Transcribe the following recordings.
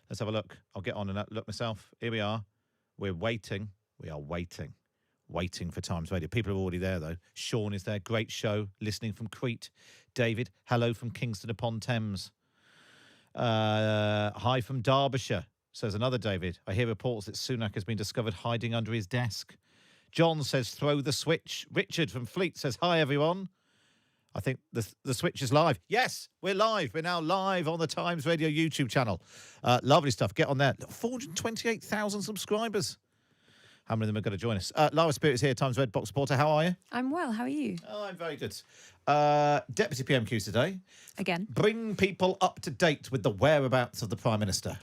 Let's have a look. I'll get on and look myself. Here we are. We're waiting. We are waiting. Waiting for Times Radio. People are already there, though. Sean is there. Great show. Listening from Crete. David, hello from Kingston upon Thames. Hi from Derbyshire, says another David. I hear reports that Sunak has been discovered hiding under his desk. John says, throw the switch. Richard from Fleet says, hi, everyone. I think the switch is live. Yes, we're live. We're now live on the Times Radio YouTube channel. Lovely stuff. Get on there. 428,000 subscribers. How many of them are going to join us? Lara Spirit is here, Times Red Box Reporter. How are you? I'm well. How are you? Oh, I'm very good. Deputy PMQs today. Again. Bring people up to date with the whereabouts of the Prime Minister.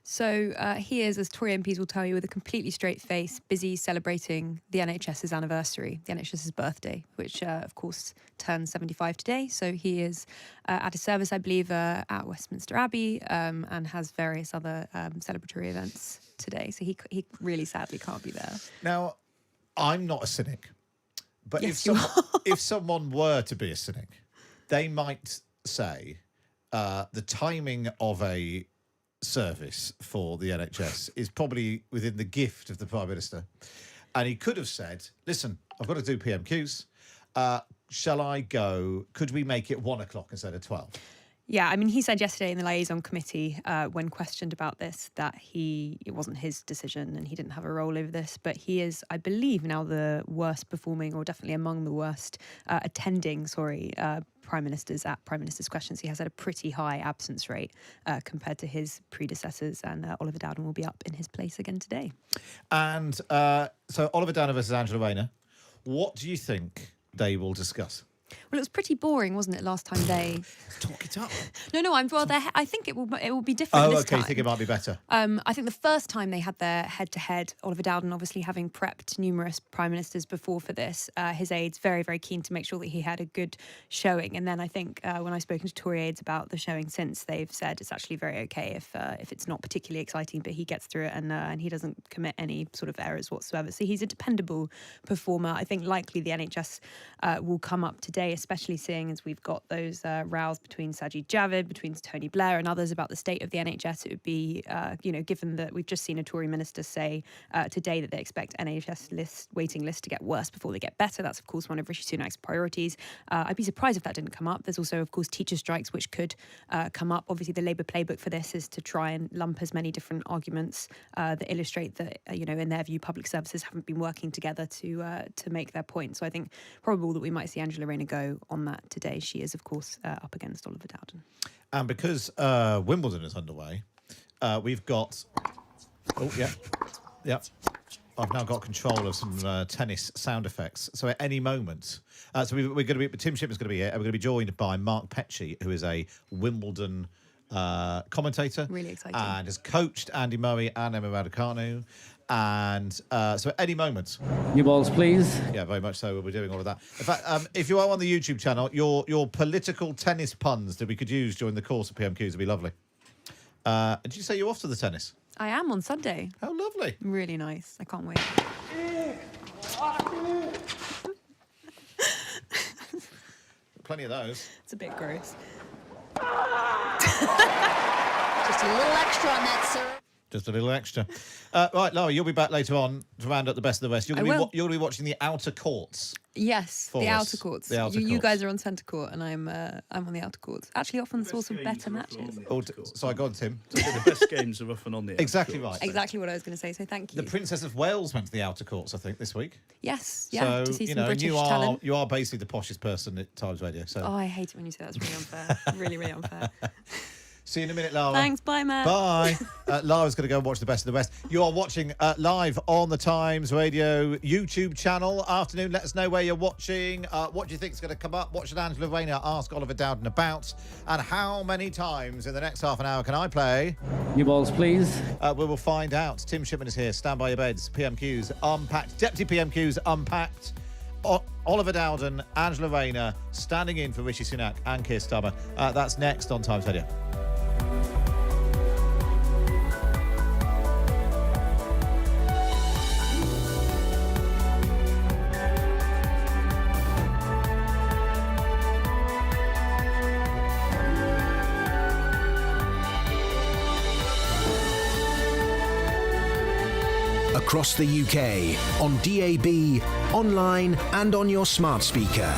So he is, as Tory MPs will tell you, with a completely straight face, busy celebrating the NHS's anniversary, the NHS's birthday, which, of course, turns 75 today. So he is at a service, I believe, at Westminster Abbey and has various other celebratory events today. So he really sadly can't be there. Now, I'm not a cynic, but yes, if someone were to be a cynic, they might say the timing of a service for the NHS is probably within the gift of the Prime Minister. And he could have said, listen, I've got to do PMQs. Shall I go? Could we make it 1 o'clock instead of 12? Yeah, I mean, he said yesterday in the liaison committee when questioned about this that it wasn't his decision and he didn't have a role over this. But he is, I believe, now the worst performing, or definitely among the worst attending, Prime Ministers at Prime Minister's questions. He has had a pretty high absence rate compared to his predecessors, and Oliver Dowden will be up in his place again today. And so Oliver Dowden versus Angela Rayner. What do you think they will discuss? Well, it was pretty boring, wasn't it, last time they... Talk it up. No, I think it will be different this time. You think it might be better? I think the first time they had their head-to-head, Oliver Dowden obviously having prepped numerous prime ministers before for this, his aides very, very keen to make sure that he had a good showing. And then I think when I've spoken to Tory aides about the showing since, they've said it's actually very okay if it's not particularly exciting, but he gets through it and he doesn't commit any sort of errors whatsoever. So he's a dependable performer. I think likely the NHS will come up today, especially seeing as we've got those rows between Sajid Javid, between Tony Blair and others about the state of the NHS. It would be, given that we've just seen a Tory minister say today that they expect NHS waiting lists to get worse before they get better. That's, of course, one of Rishi Sunak's priorities. I'd be surprised if that didn't come up. There's also, of course, teacher strikes, which could come up. Obviously, the Labour playbook for this is to try and lump as many different arguments that illustrate that, in their view, public services haven't been working together to make their point. So I think probable that we might see Angela Rayner go on that today. She is, of course, up against Oliver Dowden. And because Wimbledon is underway, we've got... Oh, yeah. I've now got control of some tennis sound effects. So at any moment... we're going to be... Tim Shipman's going to be here. And we're going to be joined by Mark Petchey, who is a Wimbledon commentator. Really exciting. And has coached Andy Murray and Emma Raducanu. And so at any moment... New balls, please. Yeah, very much so. We'll be doing all of that. In fact, if you are on the YouTube channel, your political tennis puns that we could use during the course of PMQs would be lovely. Did you say you're off to the tennis? I am on Sunday. How lovely. Really nice. I can't wait. Plenty of those. It's a bit gross. Just a little extra on that, sir. Just a little extra. Right, Laura, you'll be back later on to round up the best of the rest. You're going to be watching the Outer Courts. Yes, the outer courts. You guys are on centre court, and I'm on the outer courts. Actually, often the source of better matches. Sorry, go on, Tim. The best games are often on the outer Exactly courts. right. Exactly what I was going to say. So thank you. The Princess of Wales went to the Outer Courts, I think, this week. Yes, yeah. So to see some British talent. You are basically the poshest person at Times Radio. So. Oh, I hate it when you say that. It's really unfair. Really, really unfair. See you in a minute, Lara. Thanks, bye, Matt. Bye. Lara's going to go and watch the best of the rest. You are watching live on the Times Radio YouTube channel. Afternoon, let us know where you're watching. What do you think is going to come up? What should Angela Rayner ask Oliver Dowden about? And how many times in the next half an hour can I play? New balls, please. We will find out. Tim Shipman is here. Stand by your beds. PMQs Unpacked. Deputy PMQs Unpacked. Oliver Dowden, Angela Rayner, standing in for Rishi Sunak and Keir Starmer. That's next on Times Radio. across the UK, on DAB, online and on your smart speaker.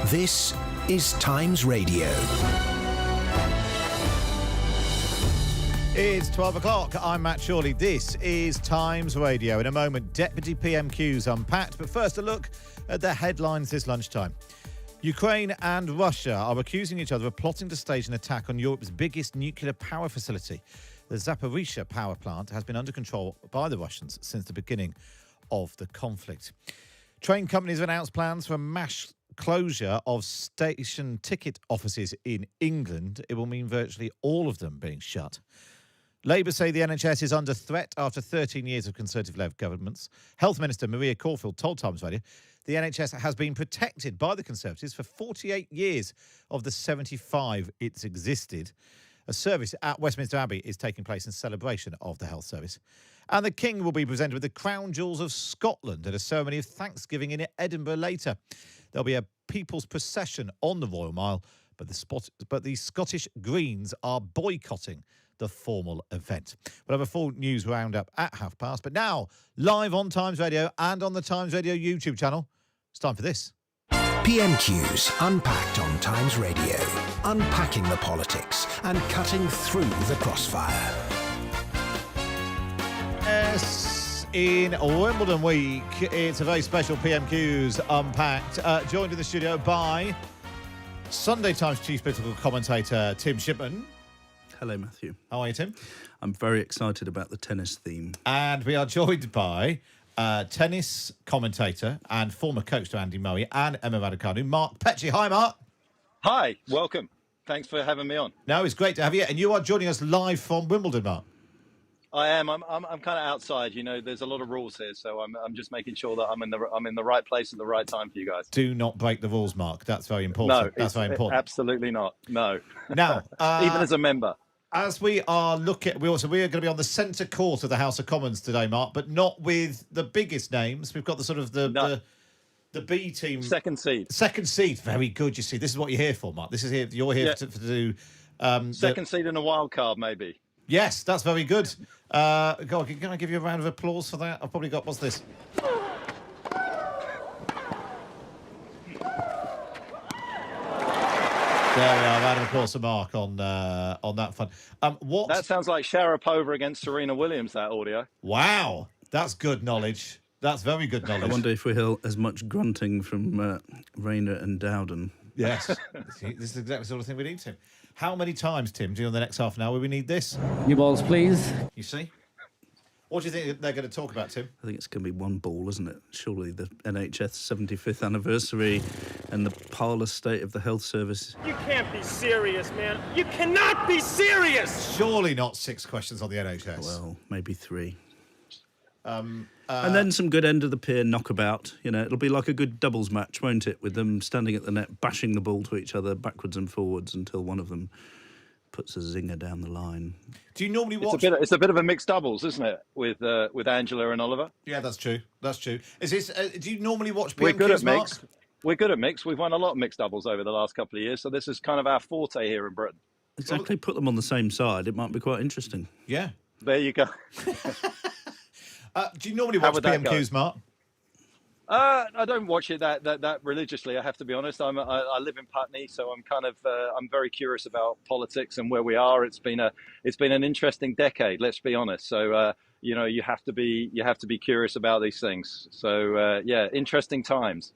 This is Times Radio. It's 12 o'clock. I'm Matt Chorley. This is Times Radio. In a moment, Deputy PMQs Unpacked. But first, a look at the headlines this lunchtime. Ukraine and Russia are accusing each other of plotting to stage an attack on Europe's biggest nuclear power facility. The Zaporizhzhia power plant has been under control by the Russians since the beginning of the conflict. Train companies have announced plans for a mass closure of station ticket offices in England. It will mean virtually all of them being shut. Labour say the NHS is under threat after 13 years of Conservative-led governments. Health Minister Maria Caulfield told Times Radio the NHS has been protected by the Conservatives for 48 years of the 75 it's existed. A service at Westminster Abbey is taking place in celebration of the health service. And the King will be presented with the Crown Jewels of Scotland at a ceremony of Thanksgiving in Edinburgh later. There'll be a people's procession on the Royal Mile, but the Scottish Greens are boycotting the formal event. We'll have a full news roundup at past. But now, live on Times Radio and on the Times Radio YouTube channel, it's time for this. PMQs Unpacked on Times Radio. Unpacking the politics and cutting through the crossfire. Yes, in Wimbledon week, it's a very special PMQs Unpacked. Joined in the studio by Sunday Times chief political commentator Tim Shipman. Hello, Matthew. How are you, Tim? I'm very excited about the tennis theme. And we are joined by tennis commentator and former coach to Andy Murray and Emma Raducanu, Mark Petchey. Hi, Mark. Hi, welcome. Thanks for having me on. No, it's great to have you. And you are joining us live from Wimbledon, Mark. I am. I'm kind of outside. You know, there's a lot of rules here, so I'm just making sure that I'm in the right place at the right time for you guys. Do not break the rules, Mark. That's very important. No, that's very important. Absolutely not. No. Now, even as a member. As we are looking, we are going to be on the centre court of the House of Commons today, Mark, but not with the biggest names. We've got the sort of the B team, second seed. Second seed, very good. You see, this is what you're here for, Mark. This is here. You're here to do second seed and a wild card, maybe. Yes, that's very good. God, can I give you a round of applause for that? I've probably got. What's this? There we are, round of applause to Mark on that fun. What? That sounds like Sharapova against Serena Williams, that audio. Wow, that's good knowledge. That's very good knowledge. I wonder if we hear as much grunting from Rayner and Dowden. Yes, this is exactly the sort of thing we need, Tim. How many times, Tim, during the next half an hour will we need this? New balls, please. You see? What do you think they're going to talk about, Tim? I think it's going to be one ball, isn't it? Surely the NHS 75th anniversary and the parlous state of the health service. You can't be serious, man. You cannot be serious! Surely not 6 questions on the NHS. Well, maybe 3. And then some good end of the pier knockabout. You know, it'll be like a good doubles match, won't it? With them standing at the net, bashing the ball to each other backwards and forwards until one of them puts a zinger down the line. Do you normally watch? It's a bit of a mixed doubles, isn't it? With Angela and Oliver. Yeah, that's true. That's true. Is this? Do you normally watch PMQs, We're good at Mark? mixed. We're good at mixed. We've won a lot of mixed doubles over the last couple of years, so this is kind of our forte here in Britain. Exactly. Put them on the same side. It might be quite interesting. Yeah. There you go. Do you normally watch PMQs, Mark? I don't watch it that religiously. I have to be honest. I live in Putney, so I'm kind of I'm very curious about politics and where we are. It's been an interesting decade. Let's be honest. So you know, you have to be curious about these things. So yeah, interesting times.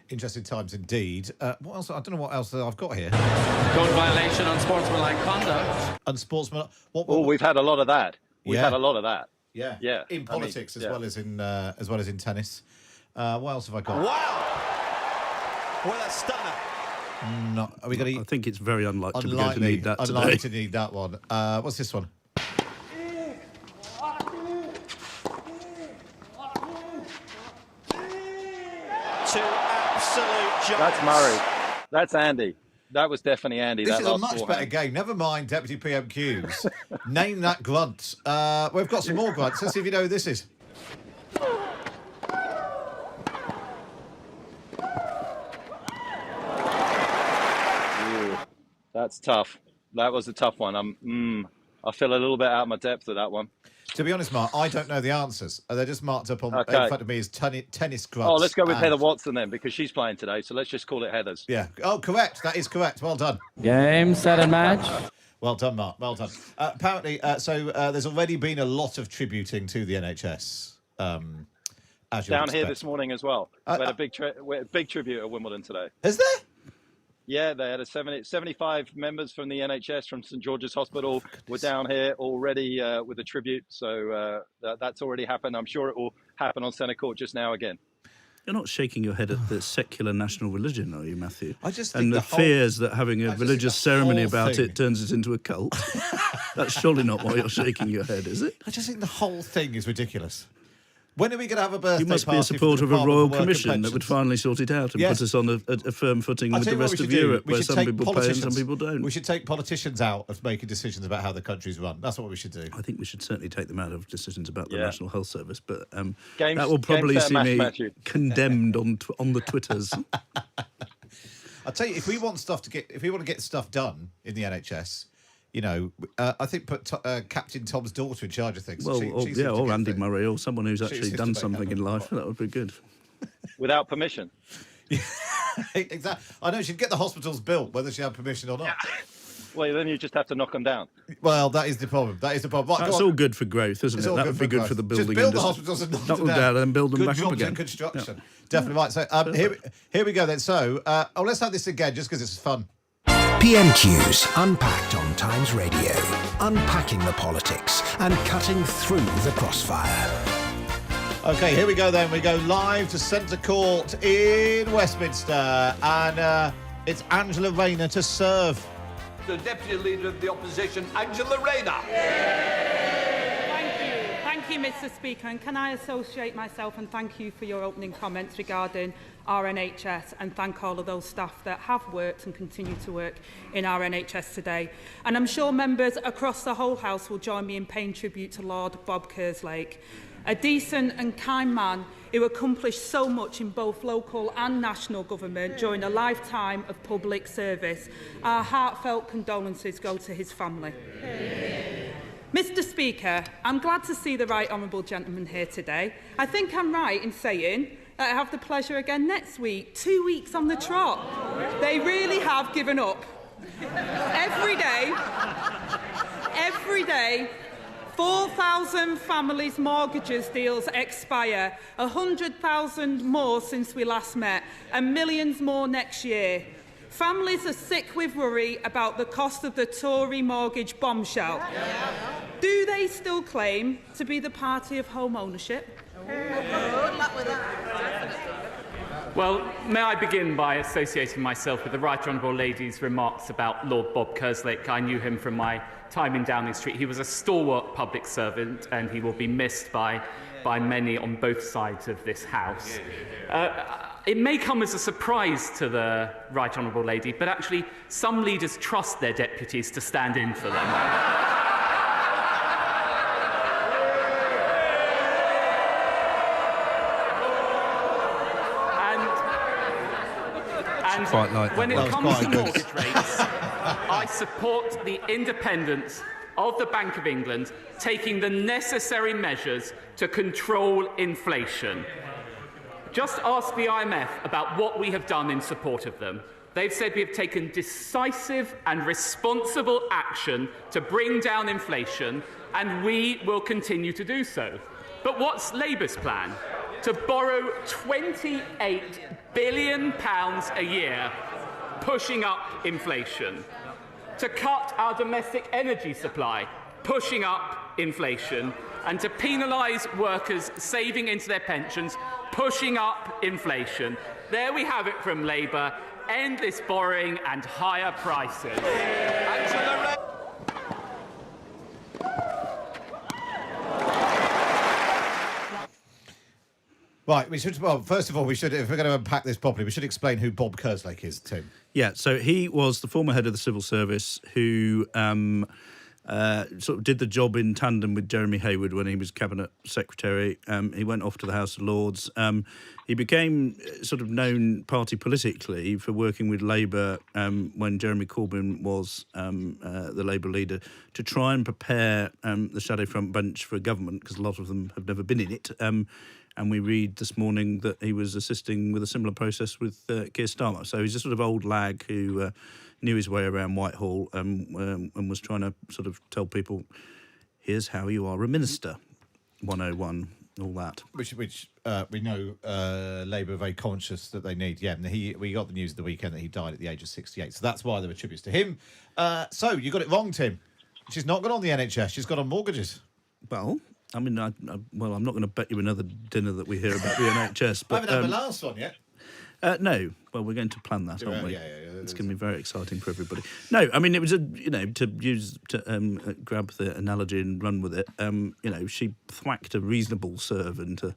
Interesting times indeed. What else? I don't know what else I've got here. Code violation, unsportsmanlike conduct. Unsportsmanlike. Oh, we've had a lot of that. We've had a lot of that. Yeah. Yeah. In politics as well as in tennis. What else have I got? Wow! What a stunner! No, are we going to? I think it's very unlikely we're going to need that today. Unlikely to need that one. What's this one? Two absolute giants. That's Murray. That's Andy. That was definitely Andy. This that is a last much forehand. better game. Never mind Deputy PMQs. Name that grunt. We've got some more grunts. Let's see if you know who this is. Ooh, that's tough. That was a tough one. I feel a little bit out of my depth with that one. To be honest, Mark, I don't know the answers. They're just marked up in front of me as tennis grubs. Oh, let's go with Heather Watson then, because she's playing today. So let's just call it Heather's. Yeah. Oh, correct. That is correct. Well done. Game, set and match. Well done, Mark. Well done. Apparently, there's already been a lot of tributing to the NHS. As down here this morning as well. We had a big tribute at Wimbledon today. Is there? Yeah, they had 75 members from the NHS from St George's Hospital were down here already with a tribute. So that's already happened. I'm sure it will happen on Centre Court just now again. You're not shaking your head at the secular national religion, are you, Matthew? I just think and the fears that having a religious ceremony about it turns it into a cult. That's surely not why you're shaking your head, is it? I just think the whole thing is ridiculous. When are we going to have a birthday party? You must be a supporter of a royal commission that would finally sort it out and put us on a firm footing with the rest of Europe, where some people pay and some people don't. We should take politicians out of making decisions about how the country's run. That's what we should do. I think we should certainly take them out of decisions about the National Health Service, but that will probably see me condemned on the Twitters. I'll tell you, if we want to get stuff done in the NHS. You know, I think put Captain Tom's daughter in charge of things. Well, or Andy Murray, or someone who's actually done something in life. That would be good. Without permission. Yeah, exactly. I know she'd get the hospitals built, whether she had permission or not. Well, then you just have to knock them down. Well, that is the problem. Right, that's all good for growth, isn't it? That would be good for the building industry. Just build the hospitals and knock them down and then build them back up again. Construction. Yeah. Definitely right. So here we go then. So let's have this again, just because it's fun. PMQs, Unpacked on Times Radio. Unpacking the politics and cutting through the crossfire. OK, here we go then. We go live to Centre Court in Westminster. And it's Angela Rayner to serve. The Deputy Leader of the Opposition, Angela Rayner. Thank you, Mr. Speaker. And can I associate myself and thank you for your opening comments regarding our NHS, and thank all of those staff that have worked and continue to work in our NHS today. And I'm sure members across the whole House will join me in paying tribute to Lord Bob Kerslake, a decent and kind man who accomplished so much in both local and national government during a lifetime of public service. Our heartfelt condolences go to his family. Mr. Speaker, I'm glad to see the right honourable gentleman here today. I think I'm right in saying that I have the pleasure again next week, 2 weeks on the trot. They really have given up. Every day, 4,000 families' mortgages deals expire, 100,000 more since we last met, and millions more next year. Families are sick with worry about the cost of the Tory mortgage bombshell. Do they still claim to be the party of home ownership? Good luck with that. Well, may I begin by associating myself with the Right Honourable Lady's remarks about Lord Bob Kerslake. I knew him from my time in Downing Street. He was a stalwart public servant and he will be missed by many on both sides of this House. It may come as a surprise to the Right Honourable Lady, but actually some leaders trust their deputies to stand in for them. When it comes to mortgage rates, I support the independence of the Bank of England taking the necessary measures to control inflation. Just ask the IMF about what we have done in support of them. They've said we have taken decisive and responsible action to bring down inflation, and we will continue to do so. But what's Labour's plan? To borrow £28 billion a year, pushing up inflation. To cut our domestic energy supply, pushing up inflation. And to penalise workers saving into their pensions, pushing up inflation. There we have it from Labour. Endless borrowing and higher prices. Right, first of all, if we're going to unpack this properly, we should explain who Bob Kerslake is, Tim. Yeah, so he was the former head of the civil service who sort of did the job in tandem with Jeremy Hayward when he was Cabinet Secretary. He went off to the House of Lords. He became sort of known party politically for working with Labour when Jeremy Corbyn was the Labour leader to try and prepare the shadow front bench for a government, because a lot of them have never been in it. And we read this morning that he was assisting with a similar process with Keir Starmer. So he's a sort of old lag who knew his way around Whitehall and was trying to sort of tell people, here's how you are a minister, 101, all that. Which we know Labour are very conscious that they need. Yeah, and we got the news of the weekend that he died at the age of 68. So that's why there were tributes to him. So you got it wrong, Tim. She's not got on the NHS. She's got on mortgages. Well, I mean, I'm not going to bet you another dinner that we hear about the NHS. But I haven't had the last one yet. No, well, we're going to plan that, aren't we? Yeah. It's going to be very exciting for everybody. No, I mean, it was to grab the analogy and run with it. She thwacked a reasonable serve into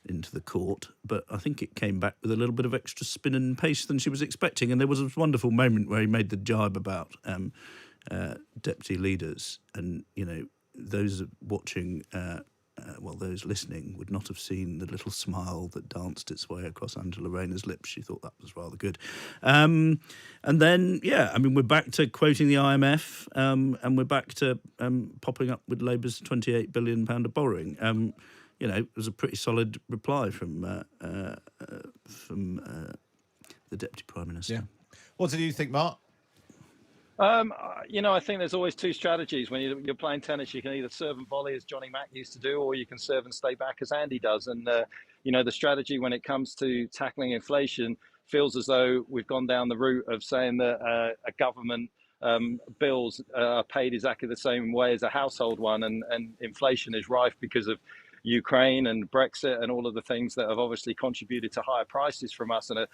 the court, but I think it came back with a little bit of extra spin and pace than she was expecting. And there was a wonderful moment where he made the jibe about deputy leaders, and those watching. Those listening would not have seen the little smile that danced its way across Angela Rayner's lips. She thought that was rather good. And then, we're back to quoting the IMF, and we're back to popping up with Labour's £28 billion of borrowing. It was a pretty solid reply from the Deputy Prime Minister. Yeah. What did you think, Mark? I think there's always two strategies. When you're playing tennis, you can either serve and volley, as Johnny Mack used to do, or you can serve and stay back, as Andy does. And, the strategy when it comes to tackling inflation feels as though we've gone down the route of saying that a government bills are paid exactly the same way as a household one, and inflation is rife because of Ukraine and Brexit and all of the things that have obviously contributed to higher prices from us, and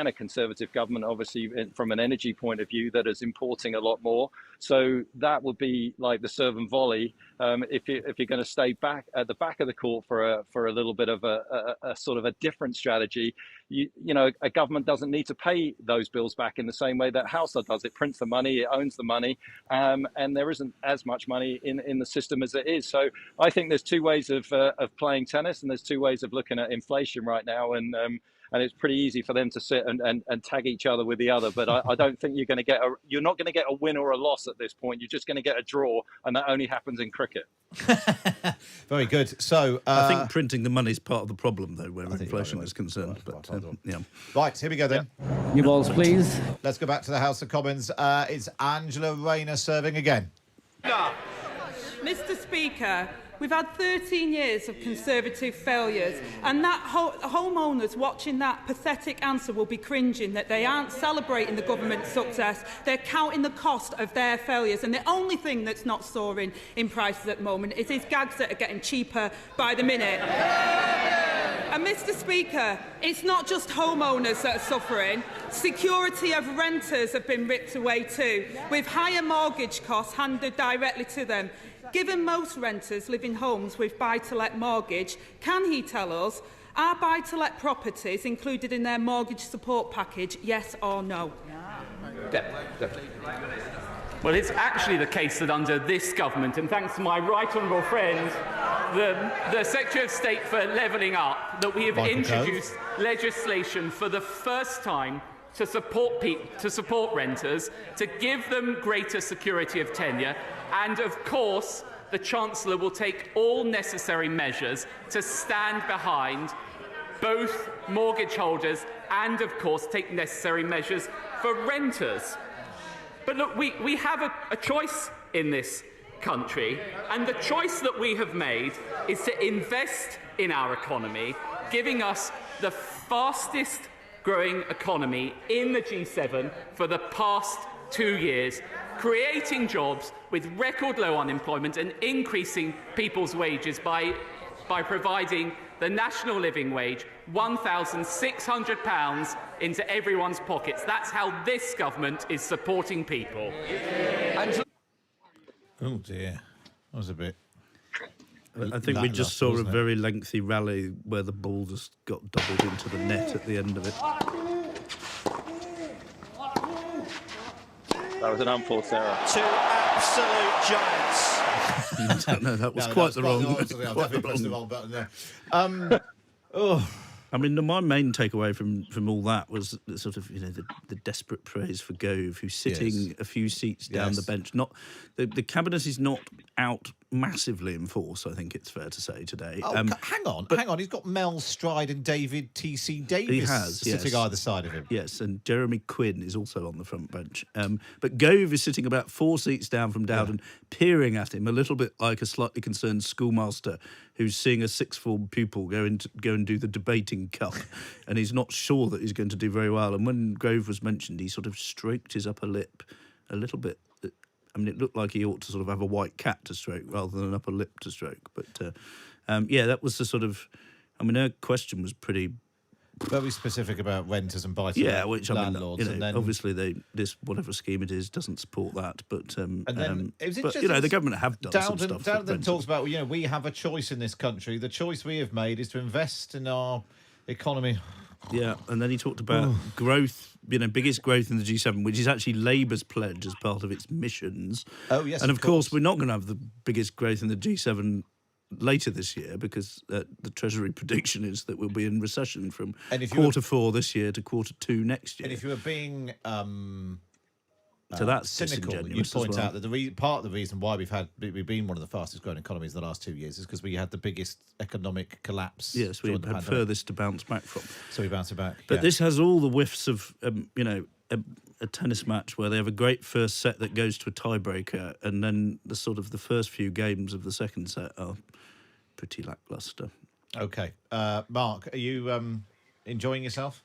a Conservative government, obviously, from an energy point of view, that is importing a lot more. So that would be like the serve and volley. If you're going to stay back at the back of the court for a little bit of a sort of a different strategy, a government doesn't need to pay those bills back in the same way that household does. It prints the money, it owns the money, and there isn't as much money in the system as it is. So I think there's two ways of playing tennis, and there's two ways of looking at inflation right now, and it's pretty easy for them to sit and tag each other with the other. But I don't think you're not going to get a win or a loss at this point. You're just going to get a draw, and that only happens in cricket. Very good. So I think printing the money is part of the problem, though, where inflation is concerned. Right, here we go then. New balls, please. Let's go back to the House of Commons. It's Angela Rayner serving again. Mr. Speaker, we've had 13 years of Conservative failures, and that homeowners watching that pathetic answer will be cringing that they aren't celebrating the government's success. They're counting the cost of their failures, and the only thing that's not soaring in prices at the moment is his gags that are getting cheaper by the minute. And Mr. Speaker, it's not just homeowners that are suffering. Security of renters have been ripped away too, with higher mortgage costs handed directly to them. Given most renters live in homes with buy-to-let mortgage, can he tell us, are buy-to-let properties included in their mortgage support package, yes or no? Well, it's actually the case that under this government, and thanks to my right honourable friend, the Secretary of State for Levelling Up, that we have introduced legislation for the first time to support renters, to give them greater security of tenure, and of course the Chancellor will take all necessary measures to stand behind both mortgage holders and of course take necessary measures for renters. But look, we have a choice in this country, and the choice that we have made is to invest in our economy, giving us the fastest growing economy in the G7 for the past 2 years, creating jobs with record low unemployment and increasing people's wages by providing the national living wage, £1,600 into everyone's pockets. That's how this government is supporting people. Oh dear, that was a bit. I think we just saw a very lengthy rally where the ball just got doubled into the net at the end of it. That was an unforced error. absolute giants. I don't know, that was quite the wrong. I've definitely pressed the wrong button there. I mean, my main takeaway from all that was the sort of, the desperate praise for Gove, who's sitting a few seats down the bench. Not the cabinet is not out massively in force, I think it's fair to say today. Hang on. He's got Mel Stride and David T.C. Davis sitting either side of him. Yes, and Jeremy Quinn is also on the front bench. But Gove is sitting about 4 seats down from Dowden, peering at him a little bit like a slightly concerned schoolmaster who's seeing a sixth form pupil go and do the debating cup, and he's not sure that he's going to do very well. And when Gove was mentioned, he sort of stroked his upper lip a little bit. I mean, it looked like he ought to sort of have a white cat to stroke rather than an upper lip to stroke. But, that was the sort of... I mean, her question was pretty... Very specific about renters and buy-to-let landlords. And then, obviously, this whatever scheme it is doesn't support that. But, the government have done some stuff. Dowden talks about, we have a choice in this country. The choice we have made is to invest in our economy. Yeah, and then he talked about growth, biggest growth in the G7, which is actually Labour's pledge as part of its missions. Oh, yes, and of course, we're not going to have the biggest growth in the G7 later this year because the Treasury prediction is that we'll be in recession from Q4 this year to Q2 next year. And if you were being... so that's cynical. You point out that part of the reason why we've been one of the fastest growing economies the last 2 years is because we had the biggest economic collapse. Yes, we had furthest to bounce back from. So we bounced it back. But this has all the whiffs of a tennis match where they have a great first set that goes to a tiebreaker, and then the first few games of the second set are pretty lacklustre. Okay, Mark, are you enjoying yourself?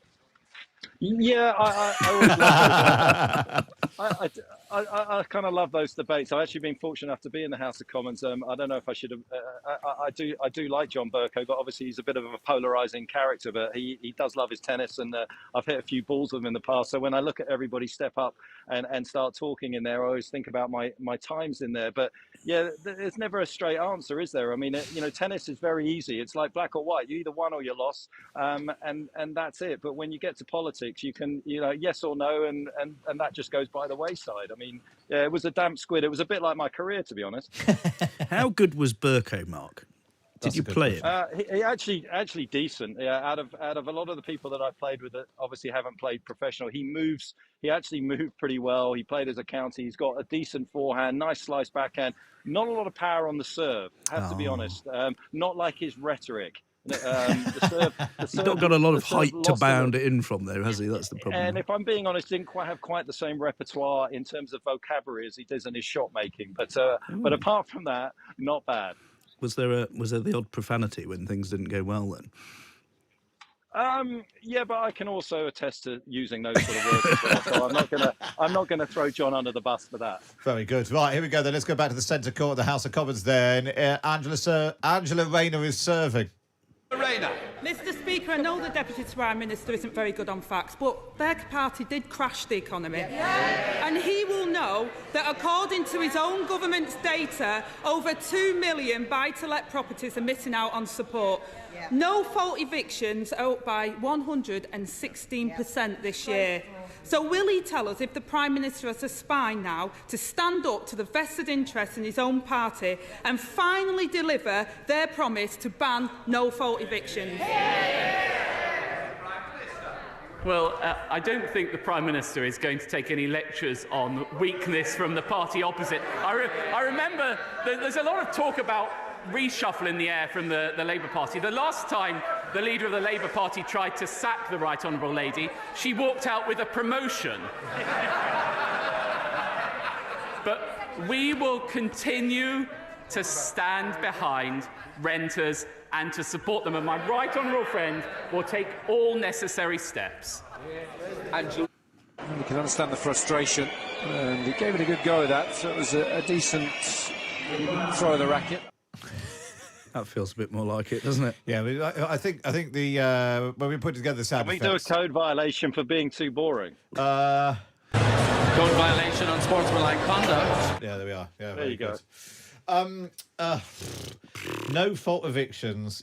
Yeah, I always I kind of love those debates. I've actually been fortunate enough to be in the House of Commons. I don't know if I should have. I do like John Bercow, but obviously he's a bit of a polarising character. But he does love his tennis, and I've hit a few balls with him in the past. So when I look at everybody step up and start talking in there, I always think about my times in there. But yeah, there's never a straight answer, is there? I mean, tennis is very easy. It's like black or white. You either won or you lost, and that's it. But when you get to politics, you can yes or no, and that just goes by the wayside. I mean, yeah, it was a damp squid. It was a bit like my career, to be honest. How good was Bercow, Mark? Did you play it? He actually decent. Yeah, out of a lot of the people that I played with that obviously haven't played professional, he actually moved pretty well. He played as a county. He's got a decent forehand, nice slice backhand. Not a lot of power on the serve, have to be honest. Not like his rhetoric. The serve, he's not got a lot of height to bound it in from there, has he? That's the problem. And if I'm being honest, didn't have quite the same repertoire in terms of vocabulary as he does in his shot making. But apart from that, not bad. Was there the odd profanity when things didn't go well then? Yeah, but I can also attest to using those sort of words as well. So I'm not gonna throw John under the bus for that. Very good. Right, here we go then. Let's go back to the centre court of the House of Commons then. Angela Rayner is serving. Rayner. Mr. Speaker, I know the Deputy Prime Minister isn't very good on facts, but their party did crash the economy. Yeah. And he will know that according to his own government's data, over 2 million buy-to-let properties are missing out on support. Yeah. No-fault evictions are up by 116% this year. So will he tell us if the Prime Minister has a spine now to stand up to the vested interests in his own party and finally deliver their promise to ban no-fault evictions? Well, I don't think the Prime Minister is going to take any lectures on weakness from the party opposite. I remember there's a lot of talk about reshuffle in the air from the Labour Party. The last time the leader of the Labour Party tried to sack the Right Honourable Lady, she walked out with a promotion. But we will continue to stand behind renters and to support them, and my Right Honourable friend will take all necessary steps. Angela, you can understand the frustration, and he gave it a good go at that, so it was a decent throw of the racket. That feels a bit more like it, doesn't it? Yeah, I think the when we put together the sound effects... Can we do a code violation for being too boring? Code violation on sportsmanlike conduct. Yeah, there we are. Yeah, there you go. No fault evictions.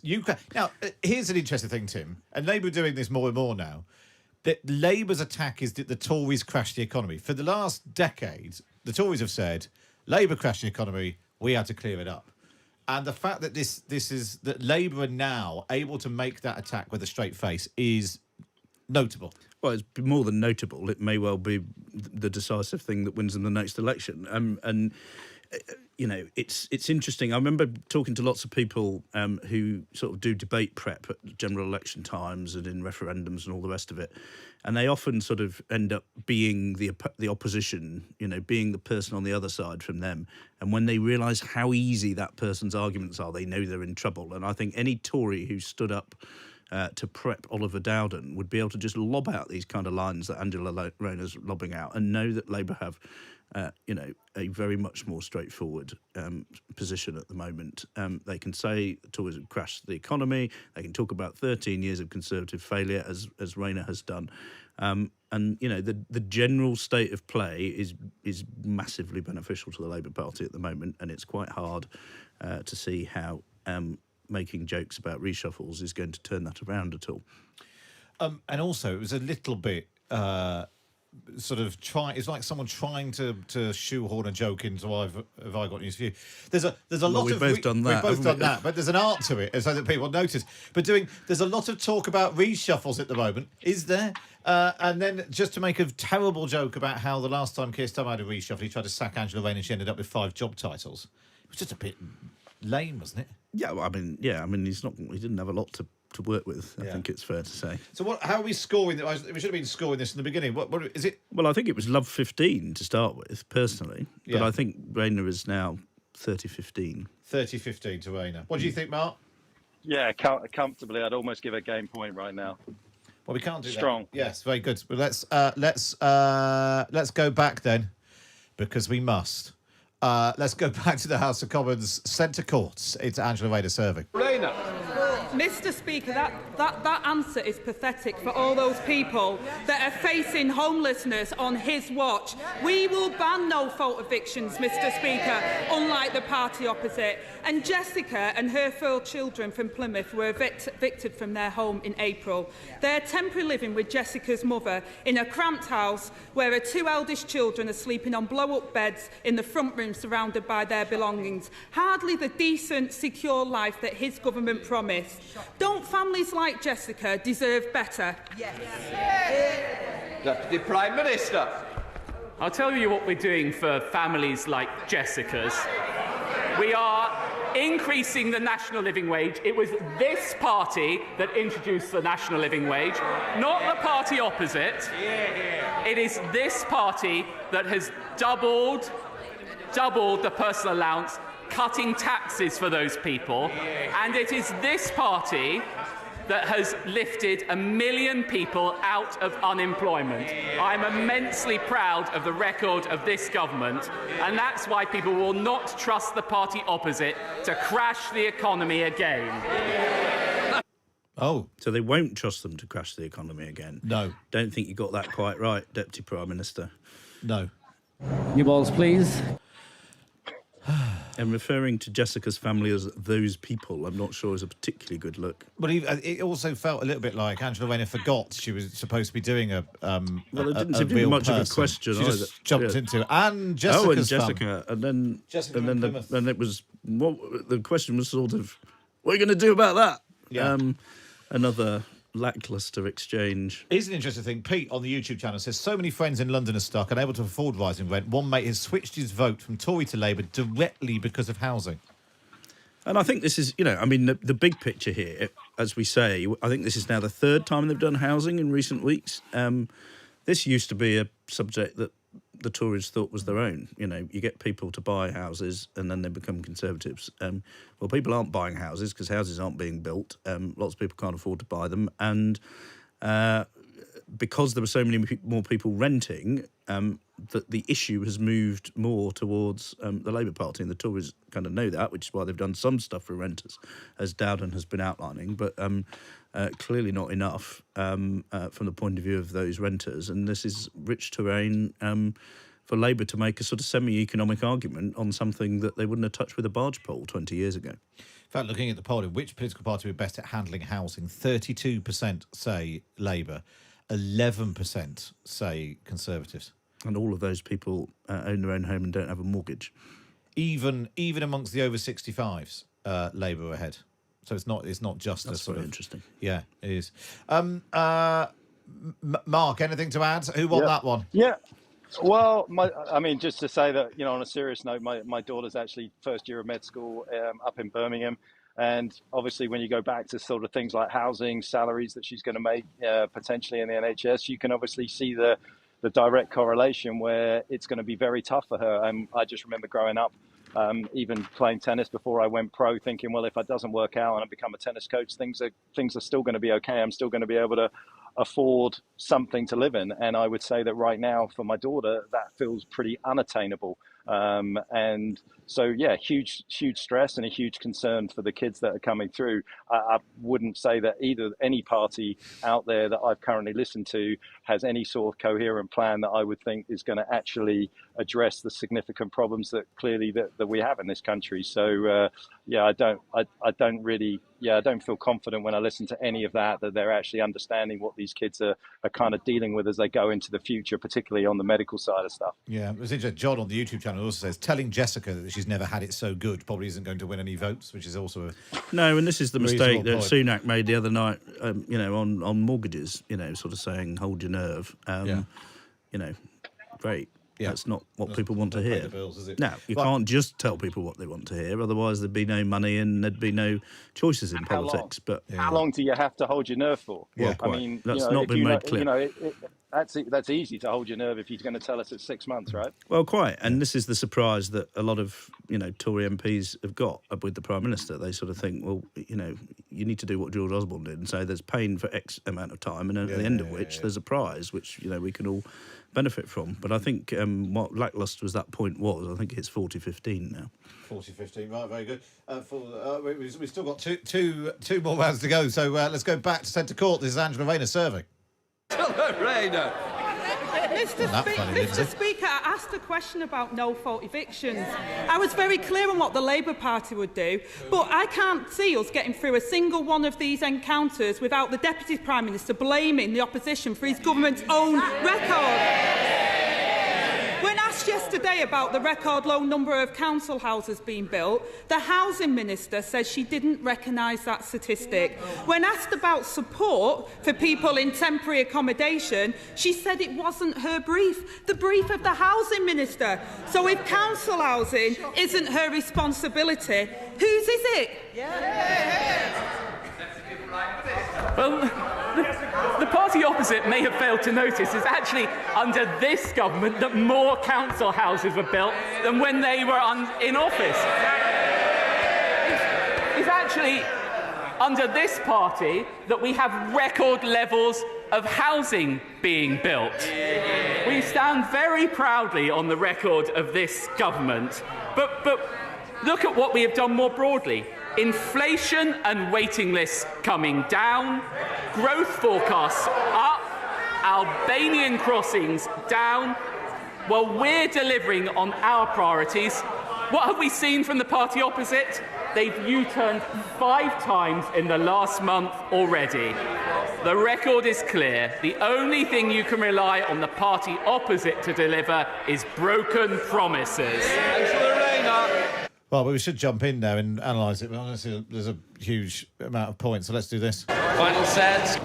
Now, here's an interesting thing, Tim, and Labour are doing this more and more now. That Labour's attack is that the Tories crashed the economy. For the last decade, the Tories have said, Labour crashed the economy. We had to clear it up. And the fact that that Labour are now able to make that attack with a straight face is notable. Well, it's more than notable. It may well be the decisive thing that wins them the next election. And you know, it's interesting. I remember talking to lots of people who sort of do debate prep at general election times and in referendums and all the rest of it, and they often sort of end up being the opposition, you know, being the person on the other side from them. And when they realise how easy that person's arguments are, they know they're in trouble. And I think any Tory who stood up to prep Oliver Dowden would be able to just lob out these kind of lines that Angela Rayner's lobbing out and know that Labour have, you know, a very much more straightforward position at the moment. They can say the Tories have crashed the economy. They can talk about 13 years of Conservative failure, as Rayner has done. And, you know, the general state of play is massively beneficial to the Labour Party at the moment, and it's quite hard to see how making jokes about reshuffles is going to turn that around at all. And also, it was a little bit sort of it's like someone trying to shoehorn a joke into have I got news for you. There's a lot we've of both done that. We've both done that, but there's an art to it, so that people notice. But there's a lot of talk about reshuffles at the moment, is there? And then just to make a terrible joke about how the last time Keir Starmer had a reshuffle, he tried to sack Angela Rayner and she ended up with 5 job titles. It was just a bit lame, wasn't it? Yeah, well, I mean, he didn't have a lot to work with. I think it's fair to say. So how are we scoring? We should have been scoring this in the beginning. What is it? Well, I think it was love 15 to start with, personally. Yeah. But I think Rayner is now 30-15. 30-15 to Rayner. What do you think, Mark? Yeah, comfortably. I'd almost give a game point right now. Well, we can't do Strong. that. Yes, very good. Well, let's go back then, because we must. Let's go back to the House of Commons Centre Courts. It's Angela Rayner serving. Rayner. Mr. Speaker, that answer is pathetic for all those people that are facing homelessness on his watch. We will ban no-fault evictions, Mr. Speaker, unlike the party opposite. And Jessica and her 4 children from Plymouth were evicted from their home in April. They're temporarily living with Jessica's mother in a cramped house where her 2 eldest children are sleeping on blow-up beds in the front room surrounded by their belongings. Hardly the decent, secure life that his government promised. Don't families like Jessica deserve better? Yes. Deputy Prime Minister. I'll tell you what we're doing for families like Jessica's. We are increasing the national living wage. It was this party that introduced the national living wage, not the party opposite. It is this party that has doubled the personal allowance, cutting taxes for those people, and it is this party that has lifted 1 million people out of unemployment. I'm immensely proud of the record of this government, and that's why people will not trust the party opposite to crash the economy again. Oh. So they won't trust them to crash the economy again? No. Don't think you got that quite right, Deputy Prime Minister. No. New balls, please. And referring to Jessica's family as those people, I'm not sure is a particularly good look. But it also felt a little bit like Angela Rayner forgot she was supposed to be doing well, it didn't seem to be much of a question. She either. just jumped into and Jessica, and then Jessica then it was the question was sort of, what are you going to do about that? Yeah. Another lacklustre exchange. Here's an interesting thing. Pete on the YouTube channel says, so many friends in London are stuck, unable to afford rising rent. One mate has switched his vote from Tory to Labour directly because of housing. And I think this is, I mean, the big picture here, as we say, I think this is now the 3rd time they've done housing in recent weeks. This used to be a subject that the Tories thought was their own. You get people to buy houses and then they become Conservatives. Well, people aren't buying houses because houses aren't being built. Lots of people can't afford to buy them. And because there were so many more people renting, that the issue has moved more towards the Labour Party, and the Tories kind of know that, which is why they've done some stuff for renters, as Dowden has been outlining, but clearly not enough from the point of view of those renters. And this is rich terrain for Labour to make a sort of semi-economic argument on something that they wouldn't have touched with a barge pole 20 years ago. In fact, looking at the polling, which political party would be best at handling housing? 32% say Labour, 11% say Conservatives. And all of those people own their own home and don't have a mortgage. Even amongst the over 65s, Labour are ahead. So it's not just That's a sort very of interesting. Yeah, it is. Mark, anything to add? Who won that one? Yeah. Well, just to say that, on a serious note, my daughter's actually first year of med school up in Birmingham. And obviously, when you go back to sort of things like housing, salaries that she's going to make potentially in the NHS, you can obviously see the direct correlation where it's going to be very tough for her. And I just remember growing up, even playing tennis before I went pro, thinking, well, if it doesn't work out and I become a tennis coach, things are still going to be okay. I'm still going to be able to afford something to live in. And I would say that right now for my daughter, that feels pretty unattainable. And so, yeah, huge stress and a huge concern for the kids that are coming through. I wouldn't say that any party out there that I've currently listened to has any sort of coherent plan that I would think is going to actually address the significant problems that clearly that we have in this country. So, I don't feel confident when I listen to any of that they're actually understanding what these kids are kind of dealing with as they go into the future, particularly on the medical side of stuff. Yeah, it was interesting. John on the YouTube channel also says, telling Jessica that she's never had it so good probably isn't going to win any votes, which is also No, and this is the mistake that point. Sunak made the other night, on mortgages, sort of saying, hold your nerve. Great. Yeah. That's not what people want to hear. The bills, is it? No, you can't just tell people what they want to hear. Otherwise, there'd be no money and there'd be no choices in politics. But how long do you have to hold your nerve for? Yeah, I mean, that's not been made clear. That's easy to hold your nerve if he's going to tell us it's 6 months, right? Well, quite. And this is the surprise that a lot of, Tory MPs have got with the Prime Minister. They sort of think, well, you need to do what George Osborne did and say there's pain for X amount of time and at the end of which there's a prize, which, we can all benefit from. But I think what lacklustre was that point was, I think it's 40-15 now. 40-15, right, very good. We've still got two more rounds to go, so let's go back to Centre Court. This is Angela Rayner serving. Rayner. Mr. Speaker, I asked a question about no-fault evictions. I was very clear on what the Labour Party would do, but I can't see us getting through a single one of these encounters without the Deputy Prime Minister blaming the opposition for his government's own record. When asked yesterday about the record low number of council houses being built, the Housing Minister said she didn't recognise that statistic. When asked about support for people in temporary accommodation, she said it wasn't her brief, the brief of the Housing Minister. So if council housing isn't her responsibility, whose is it? Well, the party opposite may have failed to notice is actually under this government that more council houses were built than when they were in office. It's actually under this party that we have record levels of housing being built. We stand very proudly on the record of this government, but look at what we have done more broadly. Inflation and waiting lists coming down, growth forecasts up, Albanian crossings down. Well, we're delivering on our priorities. What have we seen from the party opposite? They've U-turned 5 times in the last month already. The record is clear. The only thing you can rely on the party opposite to deliver is broken promises. Well, we should jump in now and analyse it. But honestly, there's a huge amount of points, so let's do this. Final set.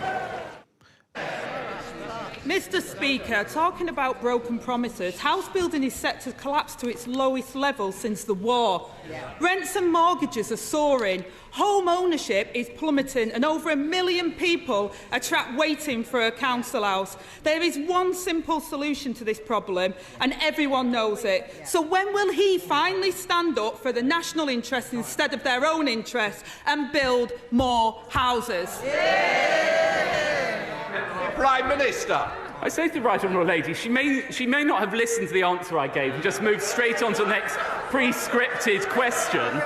Mr. Speaker, talking about broken promises, house building is set to collapse to its lowest level since the war. Rents and mortgages are soaring, home ownership is plummeting, and over 1 million people are trapped waiting for a council house. There is one simple solution to this problem, and everyone knows it. So when will he finally stand up for the national interest instead of their own interests and build more houses? Prime Minister. I say to the Right Honourable Lady, she may not have listened to the answer I gave and just moved straight on to the next pre-scripted question.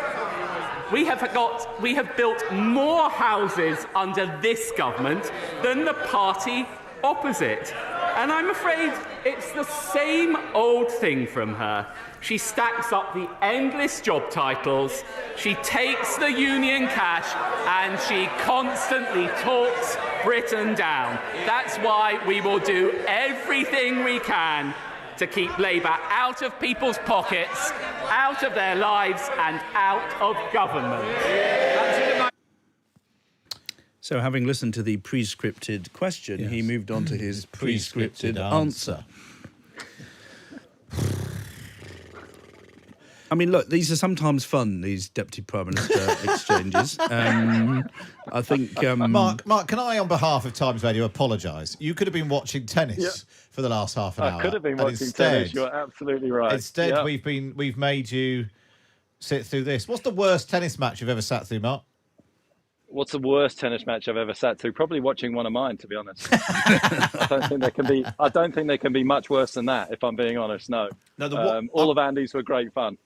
We have built more houses under this government than the party opposite. And I'm afraid it's the same old thing from her. She stacks up the endless job titles, she takes the union cash, and she constantly talks Britain down. That's why we will do everything we can to keep Labour out of people's pockets, out of their lives and out of government. So, having listened to the pre-scripted question, he moved on to his pre-scripted answer. I mean, look, these are sometimes fun, these Deputy Prime Minister exchanges. I think... Mark, can I, on behalf of Times Radio, apologise? You could have been watching tennis for the last half an hour. I could have been watching tennis, you're absolutely right. Instead, we've made you sit through this. What's the worst tennis match you've ever sat through, Mark? What's the worst tennis match I've ever sat through? Probably watching one of mine, to be honest. I don't think there can be much worse than that, if I'm being honest. No. All of Andy's were great fun.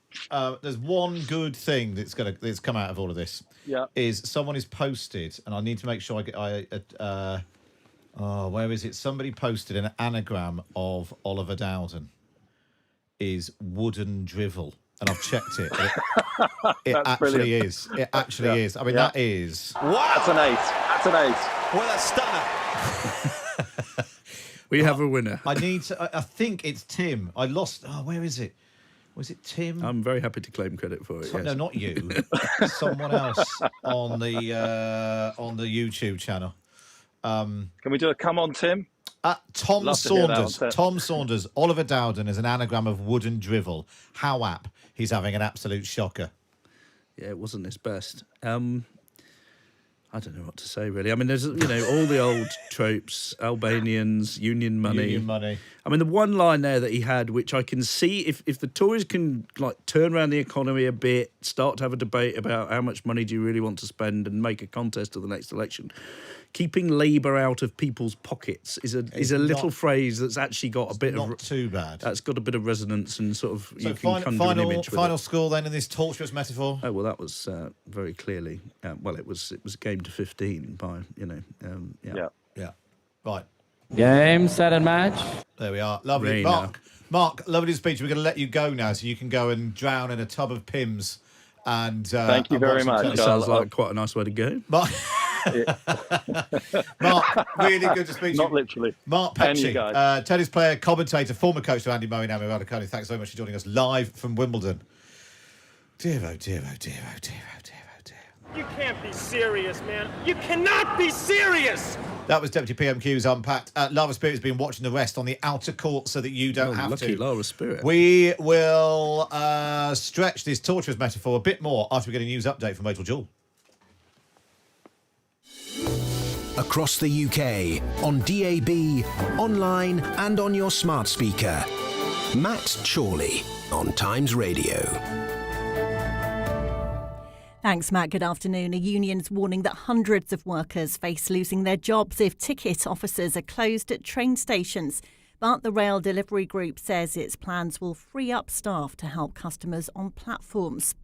There's one good thing that's come out of all of this. Yeah. Is someone is posted, and I need to make sure where is it? Somebody posted an anagram of Oliver Dowden is wooden drivel. And I've checked it. It actually is. It actually is. I mean, that is... Wow. That's an ace. That's an ace. Well, that's stunner. We have a winner. I think it's Tim. I lost... Oh, where is it? Was it Tim? I'm very happy to claim credit for it, yes. No, not you. Someone else on the YouTube channel. Can we do a come on, Tim? Tom Saunders. Tom Saunders. Oliver Dowden is an anagram of wooden drivel. How apt. He's having an absolute shocker. Yeah, it wasn't his best. I don't know what to say, really. I mean, there's, all the old tropes, Albanians, union money. I mean, the one line there that he had, which I can see, if the Tories can, turn around the economy a bit, start to have a debate about how much money do you really want to spend and make a contest of the next election, keeping Labour out of people's pockets is a little phrase that's actually got a bit of... Not too bad. That's got a bit of resonance and sort of... So you can conjure an image with final it. score then in this torturous metaphor? Oh, well, that was very clearly... it was a game to 15 by, Yeah. Right. Game, set and match. There we are. Lovely. Rayner. Mark, lovely speech. We're going to let you go now so you can go and drown in a tub of Pims. And thank you very much. That sounds like quite a nice way to go. Mark, really good to speak to you. Not literally. Mark Petchey, tennis player, commentator, former coach to Andy Murray, now with Raducanu. Thanks so much for joining us live from Wimbledon. Dear, oh dear, oh dear, oh dear, oh dear, oh dear. You can't be serious, man. You cannot be serious. That was Deputy PMQs Unpacked. Lara Spirit has been watching the rest on the outer court so that you don't have lucky to. Lara Spirit. We will stretch this torturous metaphor a bit more after we get a news update from Rachel Jewell. Across the UK, on DAB, online and on your smart speaker. Matt Chorley on Times Radio. Thanks, Matt. Good afternoon. A union's warning that hundreds of workers face losing their jobs if ticket offices are closed at train stations. But the Rail Delivery Group says its plans will free up staff to help customers on platforms.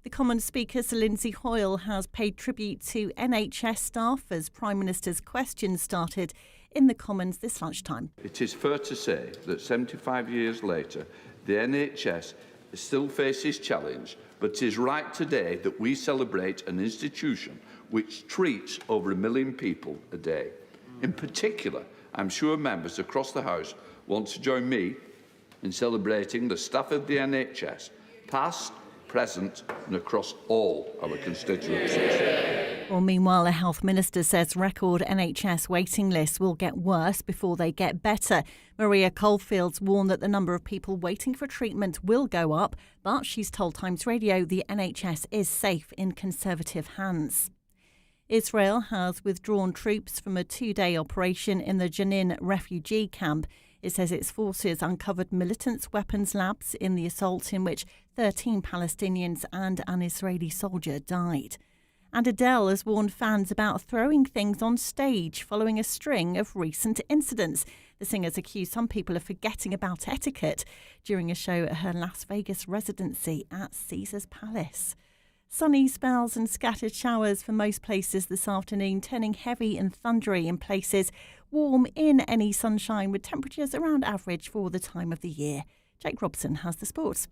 The Commons Speaker, Sir Lindsay Hoyle, has paid tribute to NHS staff as Prime Minister's questions started in the Commons this lunchtime. It is fair to say that 75 years later, the NHS still faces challenge, but it is right today that we celebrate an institution which treats over 1 million people a day. In particular, I'm sure members across the House want to join me in celebrating the staff of the NHS, past, present and across all our constituencies. Well, meanwhile, the Health Minister says record NHS waiting lists will get worse before they get better. Maria Coldfield's warned that the number of people waiting for treatment will go up, but she's told Times Radio the NHS is safe in Conservative hands. Israel has withdrawn troops from a 2-day operation in the Jenin refugee camp. It says its forces uncovered militant weapons labs in the assault in which 13 Palestinians and an Israeli soldier died. And Adele has warned fans about throwing things on stage following a string of recent incidents. The singer's accused some people of forgetting about etiquette during a show at her Las Vegas residency at Caesars Palace. Sunny spells and scattered showers for most places this afternoon, turning heavy and thundery in places. Warm in any sunshine with temperatures around average for the time of the year. Jake Robson has the sports.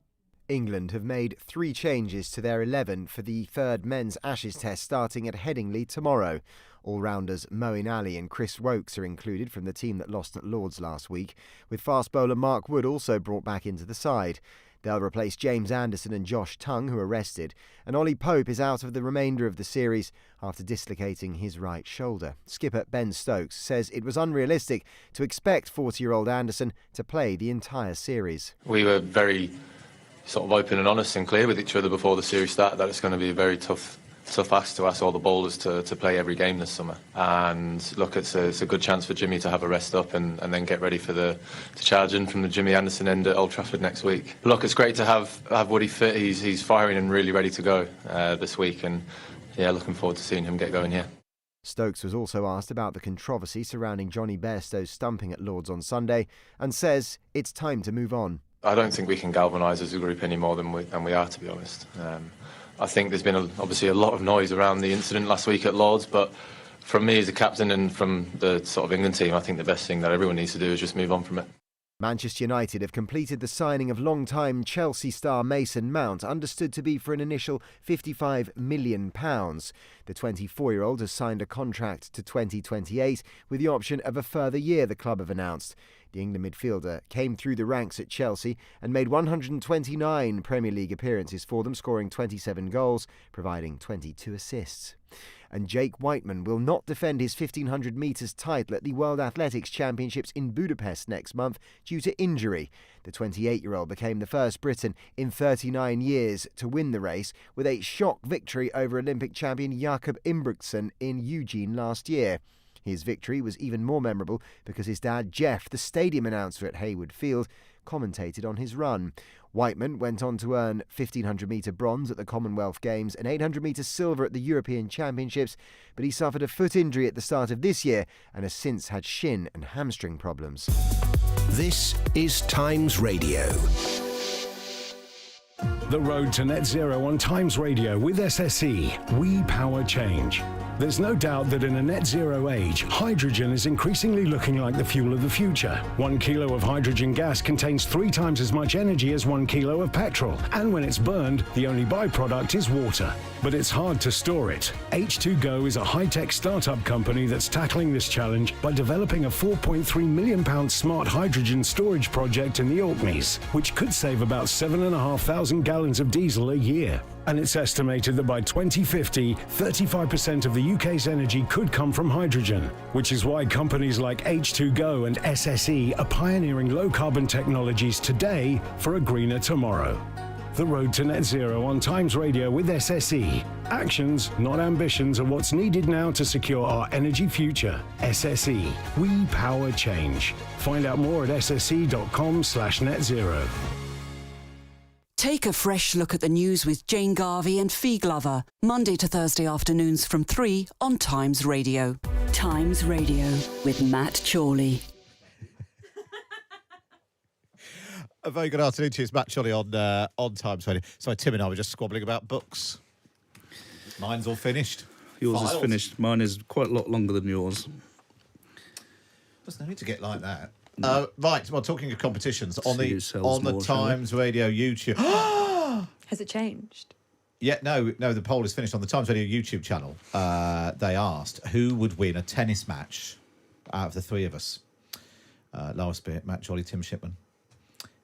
England have made 3 changes to their 11 for the third men's Ashes test starting at Headingley tomorrow. All-rounders Moeen Ali and Chris Wokes are included from the team that lost at Lord's last week, with fast bowler Mark Wood also brought back into the side. They'll replace James Anderson and Josh Tongue, who are rested, and Ollie Pope is out of the remainder of the series after dislocating his right shoulder. Skipper Ben Stokes says it was unrealistic to expect 40-year-old Anderson to play the entire series. We were very sort of open and honest and clear with each other before the series started that it's going to be a very tough ask to ask all the bowlers to play every game this summer. And look, it's a good chance for Jimmy to have a rest up and then get ready to charge in from the Jimmy Anderson end at Old Trafford next week. Look, it's great to have Woody fit. He's firing and really ready to go this week, and yeah, looking forward to seeing him get going here. Stokes was also asked about the controversy surrounding Johnny Bairstow's stumping at Lord's on Sunday and says it's time to move on. I don't think we can galvanise as a group any more than we are, to be honest. I think there's been obviously a lot of noise around the incident last week at Lord's, but from me as a captain and from the sort of England team, I think the best thing that everyone needs to do is just move on from it. Manchester United have completed the signing of long-time Chelsea star Mason Mount, understood to be for an initial £55 million. The 24-year-old has signed a contract to 2028 with the option of a further year, the club have announced. The England midfielder came through the ranks at Chelsea and made 129 Premier League appearances for them, scoring 27 goals, providing 22 assists. And Jake Whiteman will not defend his 1500 metres title at the World Athletics Championships in Budapest next month due to injury. The 28-year-old became the first Briton in 39 years to win the race with a shock victory over Olympic champion Jakob Ingebrigtsen in Eugene last year. His victory was even more memorable because his dad, Jeff, the stadium announcer at Hayward Field, commentated on his run. Whiteman went on to earn 1500-metre bronze at the Commonwealth Games and 800-metre silver at the European Championships, but he suffered a foot injury at the start of this year and has since had shin and hamstring problems. This is Times Radio. The road to net zero on Times Radio with SSE. We power change. There's no doubt that in a net zero age, hydrogen is increasingly looking like the fuel of the future. 1 kilo of hydrogen gas contains 3 times as much energy as 1 kilo of petrol. And when it's burned, the only byproduct is water. But it's hard to store it. H2Go is a high-tech startup company that's tackling this challenge by developing a £4.3 million smart hydrogen storage project in the Orkneys, which could save about 7,500 gallons of diesel a year. And it's estimated that by 2050, 35% of the UK's energy could come from hydrogen, which is why companies like H2Go and SSE are pioneering low-carbon technologies today for a greener tomorrow. The road to net zero on Times Radio with SSE. Actions, not ambitions, are what's needed now to secure our energy future. SSE. We power change. Find out more at sse.com/netzero. Take a fresh look at the news with Jane Garvey and Fee Glover, Monday to Thursday afternoons from 3 on Times Radio. Times Radio with Matt Chorley. A very good afternoon to you. It's Matt Chorley on Times Radio. So Tim and I were just squabbling about books. Mine's all finished. Yours is finished. Mine is quite a lot longer than yours. There's no need to get like that. Right, well, talking of competitions, on the Times Radio YouTube... Has it changed? Yeah, no, the poll is finished. On the Times Radio YouTube channel, they asked who would win a tennis match out of the three of us. Lara Spirit, Matt Chorley, Tim Shipman.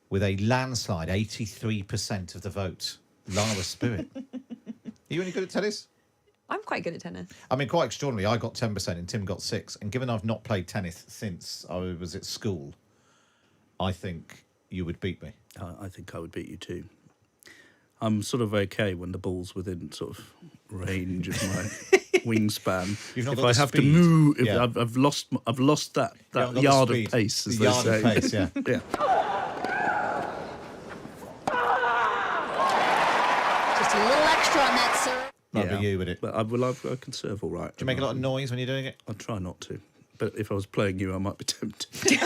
With a landslide, 83% of the vote. Lara Spirit. Are you any good at tennis? I'm quite good at tennis. I mean, quite extraordinary. I got 10% and Tim got 6%. And given I've not played tennis since I was at school, I think you would beat me. I think I would beat you too. I'm sort of okay when the ball's within sort of range of my wingspan. You've not if got I the have speed. to move, if Yeah. I've lost that got yard the of speed. pace, as The they yard say. of pace, yeah. Yeah. Just a little extra on that, sir. Might be you with it. But I can serve all right. Do you make a lot of noise when you're doing it? I try not to. But if I was playing you, I might be tempted.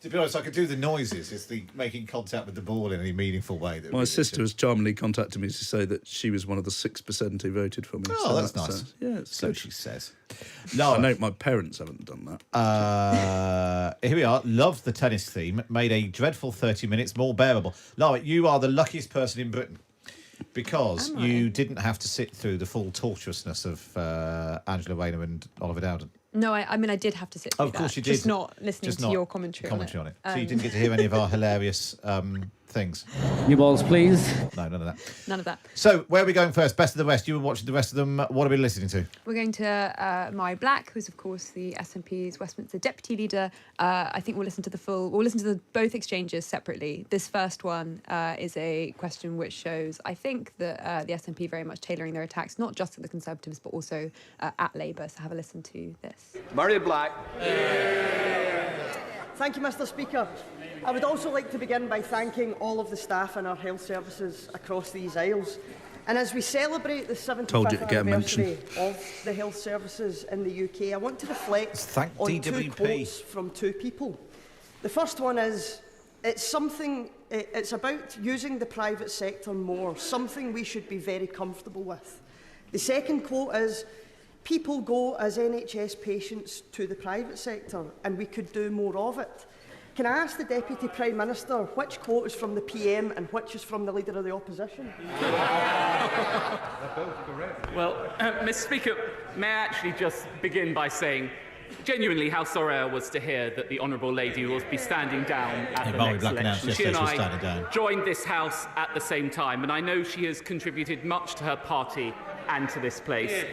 To be honest, I could do the noises. It's the making contact with the ball in any meaningful way. My sister has charmingly contacted me to say that she was one of the 6% who voted for me. Oh, that's nice. Yeah, it's So good. she says. No, I know my parents haven't done that. Here we are. Love the tennis theme. Made a dreadful 30 minutes more bearable. Lara, you are the luckiest person in Britain because you didn't have to sit through the full tortuousness of Angela Rayner and Oliver Dowden. No, I mean, I did have to sit through Of course that, you did. just not listening to your commentary on it. So you didn't get to hear any of our hilarious things. New balls, please. No, none of that. None of that. So where are we going first? Best of the West. You were watching the rest of them. What are we listening to? We're going to Murray Black, who's of course the SNP's Westminster deputy leader. I think we'll listen to both exchanges separately. This first one is a question which shows, I think, that the SNP very much tailoring their attacks not just at the Conservatives but also at Labour. So have a listen to this. Murray Black. Thank you, Mr. Speaker. I would also like to begin by thanking all of the staff in our health services across these aisles. And as we celebrate the 75th anniversary of the health services in the UK, I want to reflect on two quotes from two people. The first one is, it's about using the private sector more, something we should be very comfortable with. The second quote is, people go as NHS patients to the private sector and we could do more of it. Can I ask the Deputy Prime Minister which quote is from the PM and which is from the Leader of the Opposition? Well, Mr. Speaker, may I actually just begin by saying genuinely how sorry I was to hear that the Honourable Lady will be standing down at the next election. She and I joined this House at the same time, and I know she has contributed much to her party and to this place.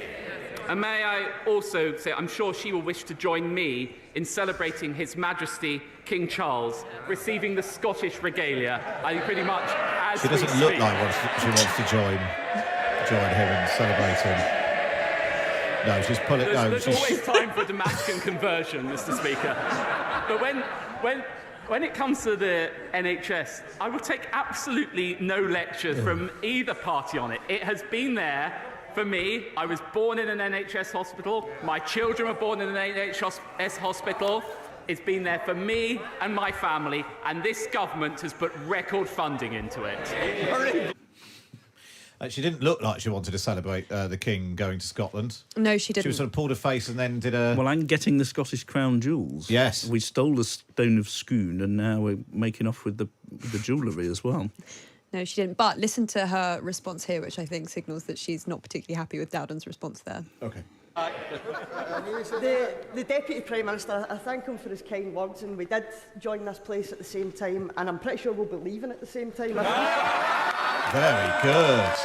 And may I also say, I'm sure she will wish to join me in celebrating His Majesty King Charles receiving the Scottish regalia. I think pretty much as she doesn't look like she wants to join him and celebrate him. No, she's pulling. There's always time for a Damascus conversion, Mr. Speaker. But when it comes to the NHS, I will take absolutely no lectures from either party on it. It has been there. For me, I was born in an NHS hospital. My children were born in an NHS hospital. It's been there for me and my family, and this government has put record funding into it. She didn't look like she wanted to celebrate the King going to Scotland. No, she didn't. She was sort of pulled her face and then did a... Well, and getting the Scottish Crown jewels. Yes. We stole the Stone of Scone, and now we're making off with the jewellery as well. No, she didn't. But listen to her response here, which I think signals that she's not particularly happy with Dowden's response there. OK. The Deputy Prime Minister, I thank him for his kind words, and we did join this place at the same time, and I'm pretty sure we'll be leaving at the same time. Very good.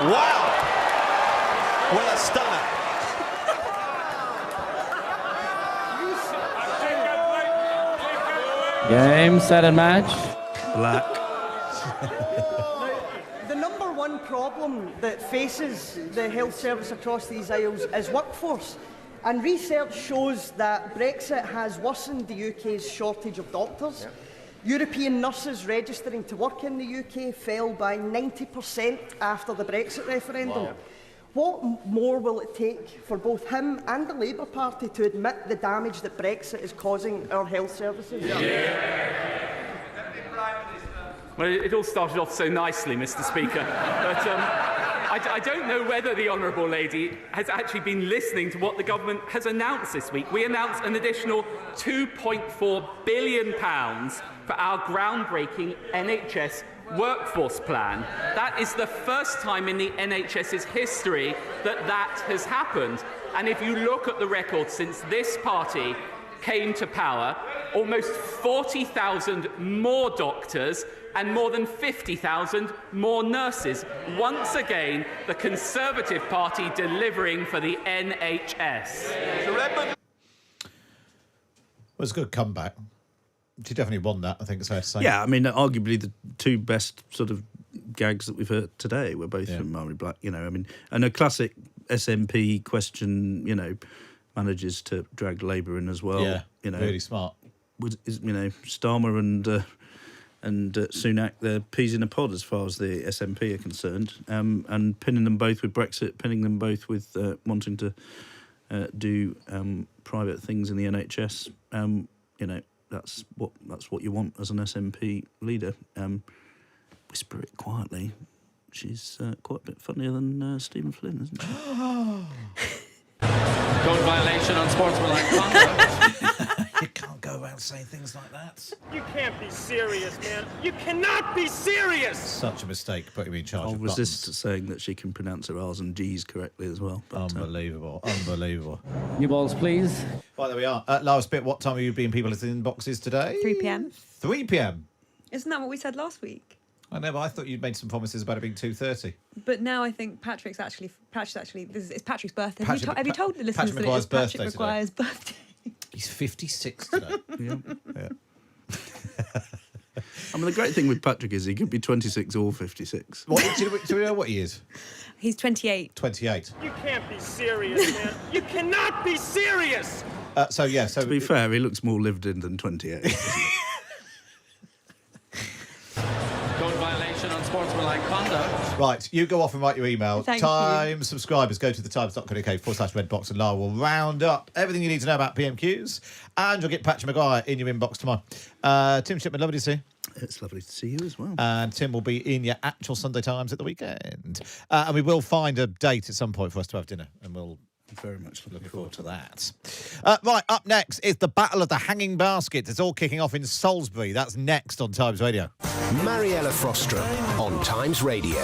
Wow! What a stunner. Game, set and match. Black. The number one problem that faces the health service across these aisles is workforce. And research shows that Brexit has worsened the UK's shortage of doctors. European nurses registering to work in the UK fell by 90% after the Brexit referendum. Wow. What more will it take for both him and the Labour Party to admit the damage that Brexit is causing our health services? Well, it all started off so nicely, Mr. Speaker, but I don't know whether the Honourable Lady has actually been listening to what the government has announced this week. We announced an additional £2.4 billion for our groundbreaking NHS workforce plan. That is the first time in the NHS's history that has happened. And if you look at the record since this party came to power, almost 40,000 more doctors and more than 50,000 more nurses. Once again, the Conservative Party delivering for the NHS. It was a good comeback. She definitely won that, I think it's fair to say. Yeah, I mean, arguably the two best sort of gags that we've heard today were both from Murray Black, you know, I mean, and a classic SNP question, you know, manages to drag Labour in as well. Yeah, you know, really smart. You know, Starmer and Sunak, they're peas in a pod as far as the SNP are concerned, and pinning them both with Brexit, pinning them both with wanting to do private things in the NHS. You know, that's what you want as an SNP leader. Whisper it quietly. She's quite a bit funnier than Stephen Flynn, isn't she? Code violation on sportsmanlike conduct. You can't go around saying things like that. You can't be serious, man. You cannot be serious. Such a mistake putting me in charge I'll of resist buttons. saying that she can pronounce her R's and G's correctly as well. But, Unbelievable. Unbelievable. New balls, please. Right, there we are. Last bit, what time are you being people's inboxes today? 3 p.m. 3 p.m. Isn't that what we said last week? I know, but I thought you'd made some promises about it being 2:30. But now I think Patrick's actually it's Patrick's birthday. Patrick- have you told the listeners Patrick that it is Maguire's Patrick birthday Maguire's birthday? He's 56 today. yeah. Yeah. I mean, the great thing with Patrick is he could be 26 or 56. Do you know what he is? He's 28. 28. You can't be serious, man. You cannot be serious. So to be fair, he looks more lived in than 28. Code violation on sportsmanlike conduct. Right, you go off and write your email. Thank Times subscribers, go to thetimes.co.uk/redbox and Lara will round up everything you need to know about PMQs, and you'll get Patrick Maguire in your inbox tomorrow. Tim Shipman, lovely to see you. It's lovely to see you as well. And Tim will be in your actual Sunday Times at the weekend. And we will find a date at some point for us to have dinner, and we'll very much looking forward to that. Right, up next is the Battle of the Hanging Basket. It's all kicking off in Salisbury. That's next on Times Radio. Mariella Frostra on Times Radio.